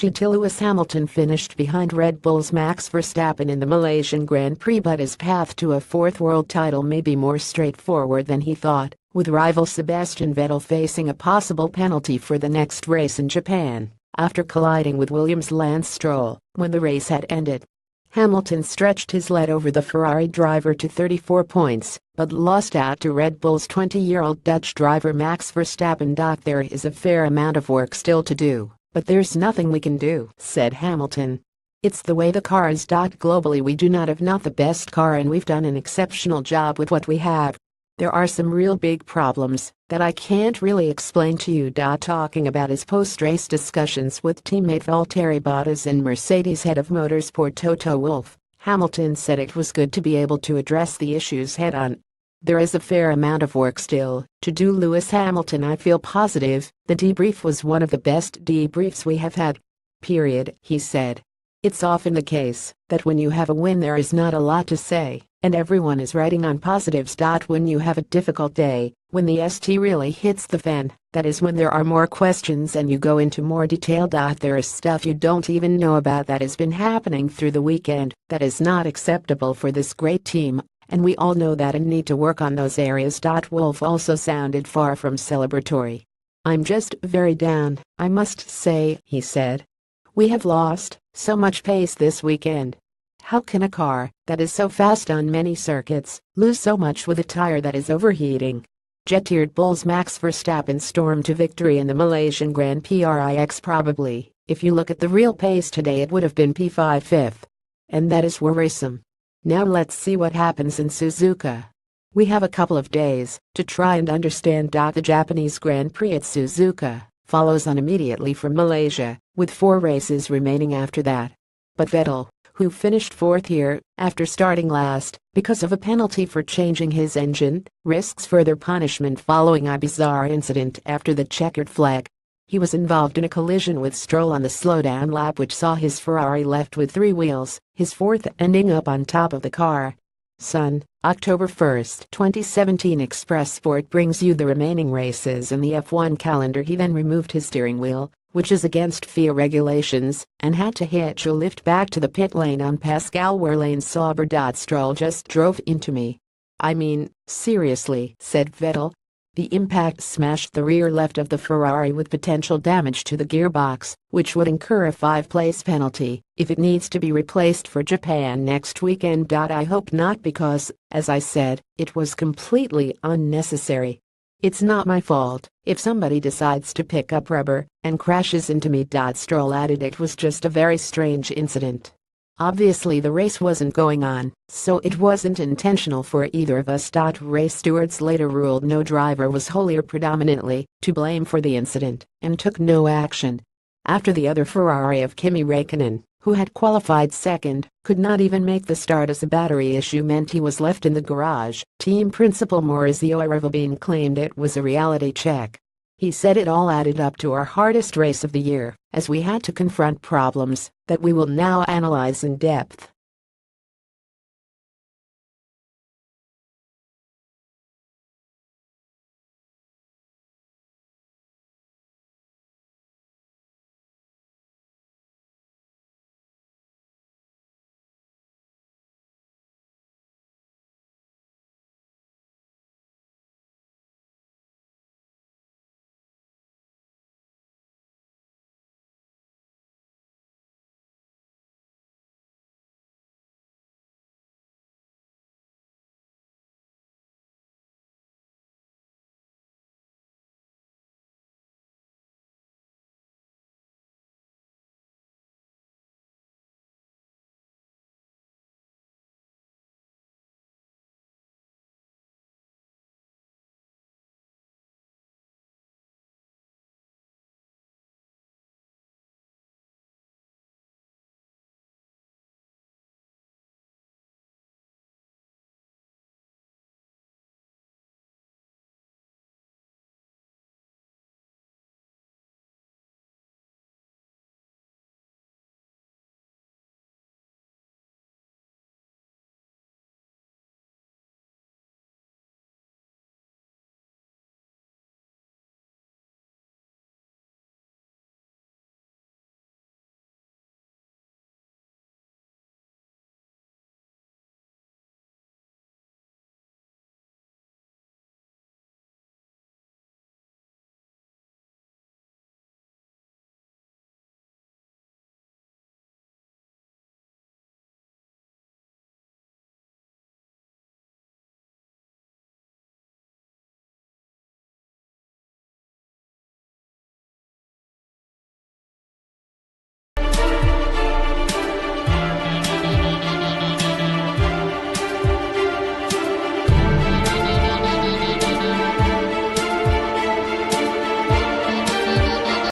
GETTYLewis Hamilton finished behind Red Bulls Max Verstappen in the Malaysian Grand Prix, but his path to a fourth world title may be more straightforward than he thought, with rival Sebastian Vettel facing a possible penalty for the next race in Japan, after colliding with Williams' Lance Stroll when the race had ended. Hamilton stretched his lead over the Ferrari driver to 34 points, but lost out to Red Bull's 20-year-old Dutch driver Max Verstappen. There is a fair amount of work still to do, but there's nothing we can do, said Hamilton. It's the way the car is. Globally, we do not have the best car, and we've done an exceptional job with what we have. There are some real big problems that I can't really explain to you. Talking about his post-race discussions with teammate Valtteri Bottas and Mercedes head of motorsport Toto Wolff, Hamilton said it was good to be able to address the issues head-on. There is a fair amount of work still to do, Lewis Hamilton. I feel positive. The debrief was one of the best debriefs we have had. Period, he said. It's often the case that when you have a win there is not a lot to say, and everyone is writing on positives. When you have a difficult day, when the ST really hits the fan, that is when there are more questions and you go into more detail. There is stuff you don't even know about that has been happening through the weekend that is not acceptable for this great team, and we all know that and need to work on those areas. Wolff also sounded far from celebratory. I'm just very down, I must say, he said. We have lost so much pace this weekend. How can a car that is so fast on many circuits lose so much with a tire that is overheating? Red Bulls Max Verstappen stormed to victory in the Malaysian Grand Prix. Probably, if you look at the real pace today, it would have been P5 fifth. And that is worrisome. Now let's see what happens in Suzuka. We have a couple of days to try and understand. The Japanese Grand Prix at Suzuka follows on immediately from Malaysia, with 4 races remaining after that. But Vettel, who finished 4th here after starting last because of a penalty for changing his engine, risks further punishment following a bizarre incident after the checkered flag. He was involved in a collision with Stroll on the slowdown lap, which saw his Ferrari left with 3 wheels, his 4th ending up on top of the car. Sun, October 1, 2017. Express Sport brings you the remaining races in the F1 calendar. He then removed his steering wheel, which is against FIA regulations, and had to hitch a lift back to the pit lane on Pascal Wehrlein Sauber. Stroll just drove into me. I mean, seriously, said Vettel. The impact smashed the rear left of the Ferrari with potential damage to the gearbox, which would incur a 5-place penalty if it needs to be replaced for Japan next weekend. I hope not, because, as I said, it was completely unnecessary. It's not my fault if somebody decides to pick up rubber and crashes into me. Stroll added it was just a very strange incident. Obviously the race wasn't going on, so it wasn't intentional for either of us. Race stewards later ruled no driver was wholly or predominantly to blame for the incident and took no action. After the other Ferrari of Kimi Räikkönen, who had qualified 2nd, could not even make the start as a battery issue meant he was left in the garage, team principal Maurizio Arrivabene claimed it was a reality check. He said it all added up to our hardest race of the year, as we had to confront problems that we will now analyze in depth.